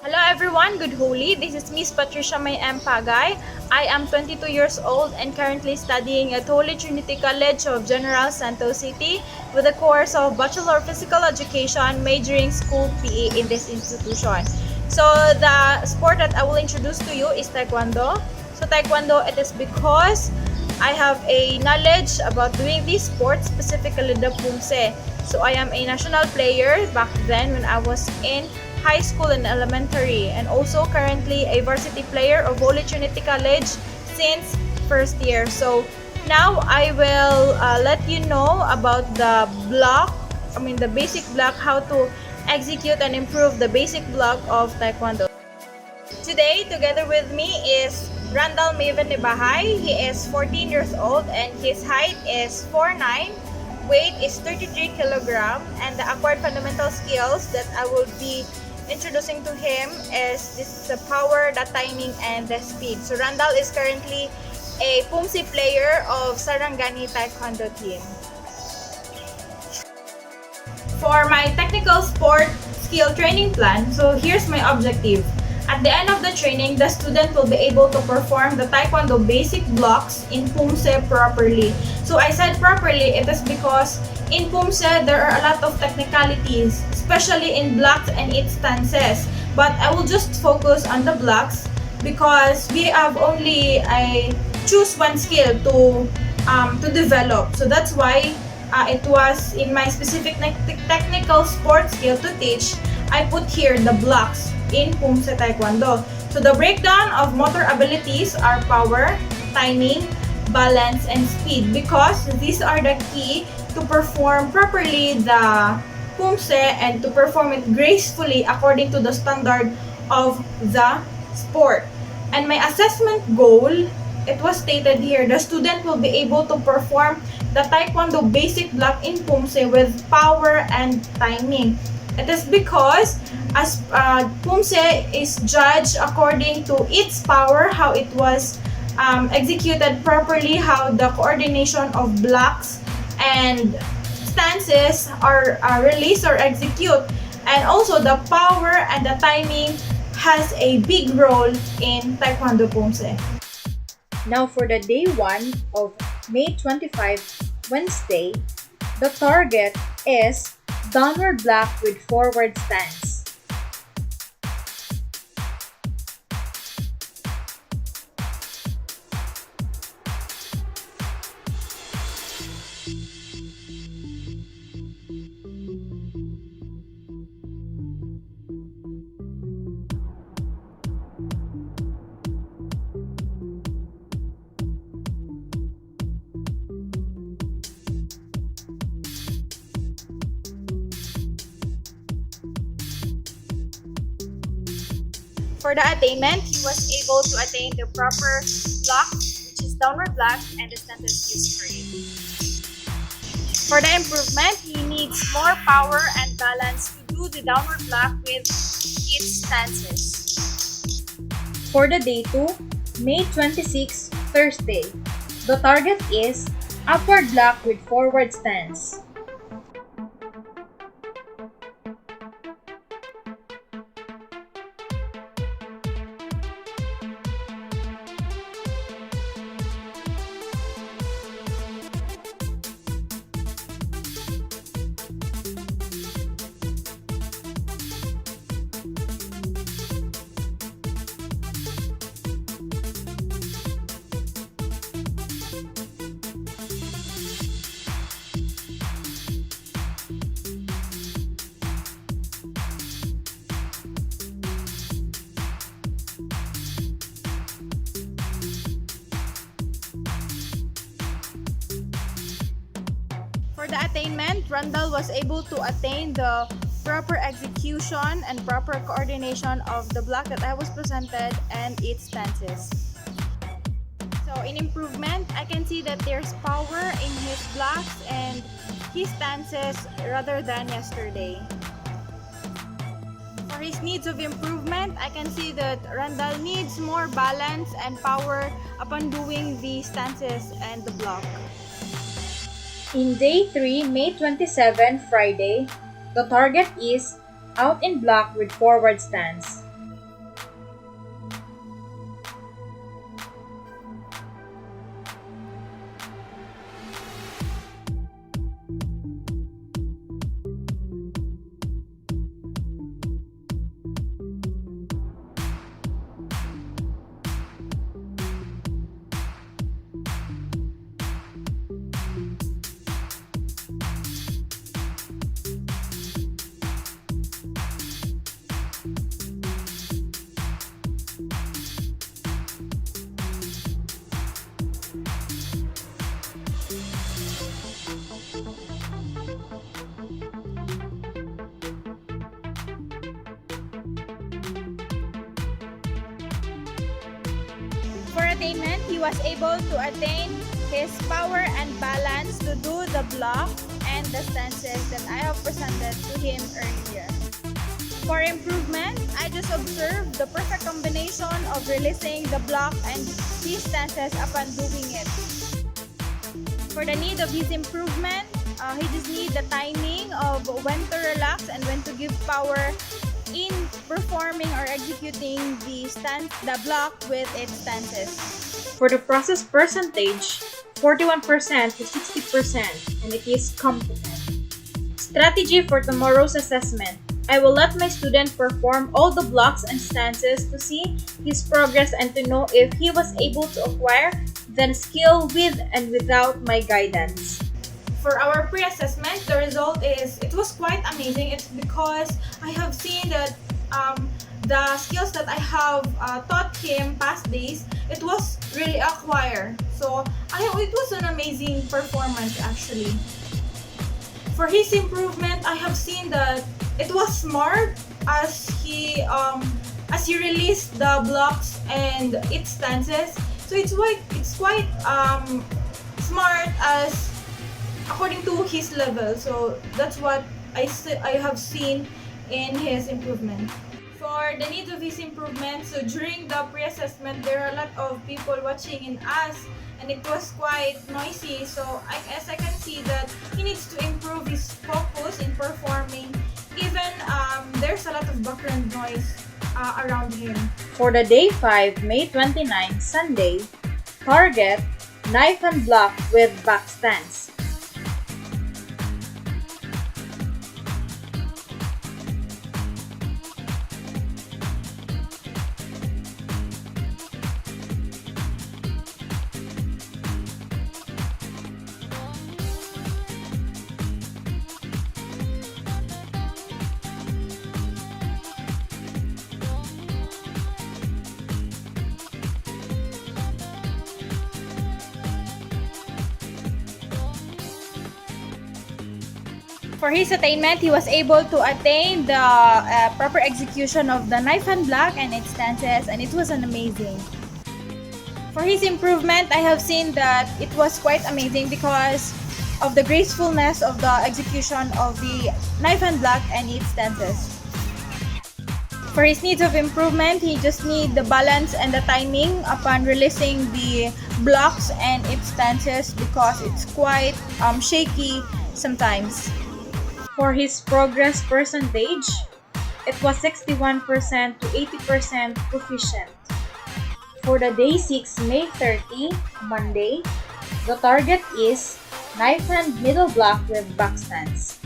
Hello everyone, good holy. This is Miss Patricia May M. Pagay. I am 22 years old and currently studying at Holy Trinity College of General Santos City with a course of Bachelor of Physical Education majoring school PE in this institution. So the sport that I will introduce to you is Taekwondo. So Taekwondo, it is because I have a knowledge about doing this sport, specifically the Pumse. So I am a national player back then when I was in high school and elementary, and also currently a varsity player of Holy Trinity College since first year. So now I will let you know about the basic block, how to execute and improve the basic block of Taekwondo. Today, together with me is Randall Maven Bahay. He is 14 years old and his height is 4'9", weight is 33 kilogram, and the acquired fundamental skills that I will be introducing to him is the power, the timing, and the speed. So Randall is currently a Pumsi player of Sarangani Taekwondo team. For my technical sport skill training plan, so here's my objective. At the end of the training, the student will be able to perform the Taekwondo basic blocks in Pumse properly. So I said properly, it is because in Pumse, there are a lot of technicalities, especially in blocks and its stances. But I will just focus on the blocks because we have only choose one skill to develop. So that's why it was in my specific technical sport skill to teach, I put here the blocks in Pumse Taekwondo. So the breakdown of motor abilities are power, timing, balance, and speed, because these are the key to perform properly the Pumse and to perform it gracefully according to the standard of the sport. And my assessment goal, it was stated here, the student will be able to perform the Taekwondo basic block in Pumse with power and timing. It is because as Pumse is judged according to its power, how it was executed properly, how the coordination of blocks and stances are released or execute, and also the power and the timing has a big role in Taekwondo Pumse. Now for the day 1 of May 25, Wednesday, the target is downward block with forward stance. For the attainment, he was able to attain the proper block, which is downward block, and the stances used for it. For the improvement, he needs more power and balance to do the downward block with its stances. For the day 2, May 26, Thursday, the target is upward block with forward stance. For the attainment, Randall was able to attain the proper execution and proper coordination of the block that I was presented and its stances. So in improvement, I can see that there's power in his blocks and his stances rather than yesterday. For his needs of improvement, I can see that Randall needs more balance and power upon doing the stances and the block. In day 3, May 27, Friday, the target is out in block with forward stance. attainment, he was able to attain his power and balance to do the block and the stances that I have presented to him earlier. For improvement, I just observed the perfect combination of releasing the block and his stances upon doing it. For the need of his improvement, he just need the timing of when to relax and when to give power in performing or executing the block with its stances. For the process percentage, 41% to 60%, and it is competent. Strategy for tomorrow's assessment. I will let my student perform all the blocks and stances to see his progress and to know if he was able to acquire the skill with and without my guidance. For our pre-assessment, the result is it was quite amazing. It's because I have seen that the skills that I have taught him past days, it was really acquired. So it was an amazing performance actually. For his improvement, I have seen that it was smart as he released the blocks and its stances. So it's quite smart as according to his level. So that's what I have seen in his improvement. For the needs of his improvement, so during the pre-assessment, there are a lot of people watching in us, and it was quite noisy. So as I can see that he needs to improve his focus in performing. Even there's a lot of background noise around him. For the day 5, May 29, Sunday, target knife and block with back stance. For his attainment, he was able to attain the proper execution of the knife and block and its stances, and it was an amazing. For his improvement, I have seen that it was quite amazing because of the gracefulness of the execution of the knife and block and its stances. For his needs of improvement, he just need the balance and the timing upon releasing the blocks and its stances because it's quite shaky sometimes. For his progress percentage, it was 61% to 80% proficient. For the day 6, May 30, Monday, the target is knife and middle block with back stance.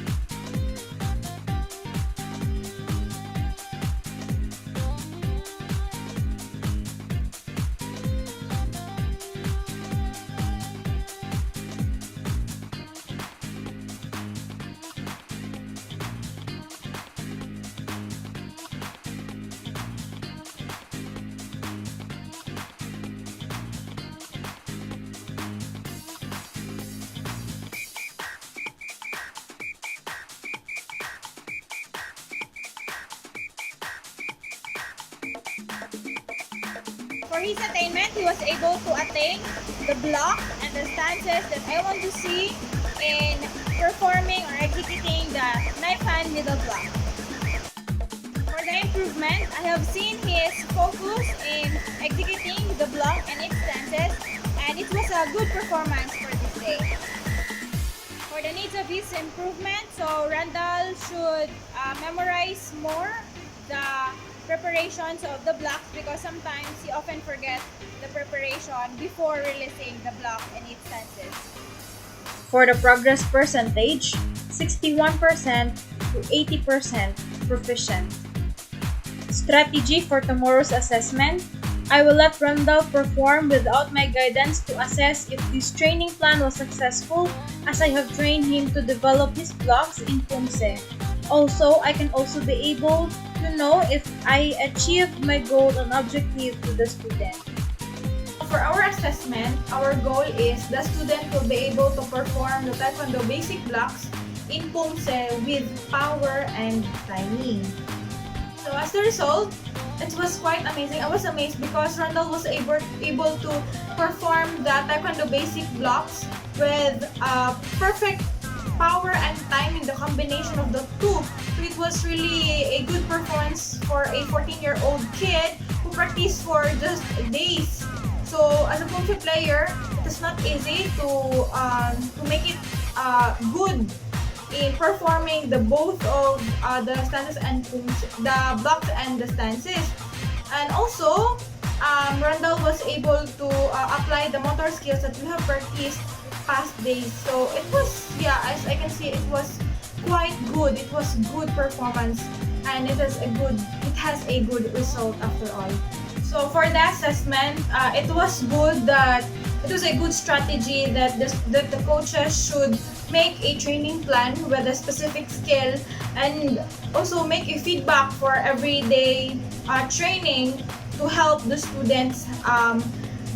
For his attainment, he was able to attain the block and the stances that I want to see in performing or executing the knife hand middle block. For the improvement, I have seen his focus in executing the block and its stances, and it was a good performance for this day. For the needs of his improvement, so Randall should memorize more the preparations of the blocks because sometimes he often forgets the preparation before releasing the block and its stances. For the progress percentage, 61% to 80% proficient. Strategy for tomorrow's assessment, I will let Randall perform without my guidance to assess if this training plan was successful as I have trained him to develop his blocks in PUMSE. Also, I can also be able to know if I achieved my goal and objective to the student. For our assessment, our goal is the student will be able to perform the Taekwondo basic blocks in PUMSE with power and timing. So as a result, it was quite amazing. I was amazed because Randall was able to perform the Taekwondo basic blocks with perfect power and timing, the combination of the two. So it was really a good performance for a 14-year-old kid who practiced for just days. So as a Kung Fu player, it is not easy to make it good in performing the both of the stances and the blocks and the stances. And also, Randall was able to apply the motor skills that we have practiced past days. So it was, yeah, as I can see, it was quite good. It was good performance, and it has a good result after all. So for the assessment, it was good that it was a good strategy that the coaches should make a training plan with a specific skill and also make a feedback for everyday training to help the students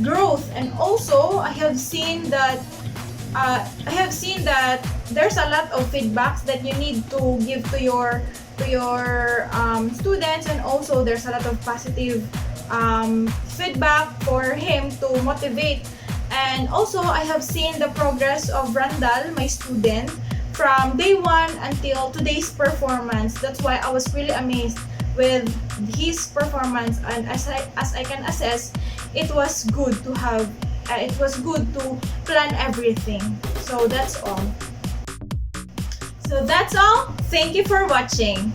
growth. And also I have seen that there's a lot of feedbacks that you need to give to your students, and also there's a lot of positive feedback for him to motivate. And also I have seen the progress of Randall, my student, from day one until today's performance. That's why I was really amazed with his performance, and as I can assess, it was good to plan everything. So that's all. Thank you for watching.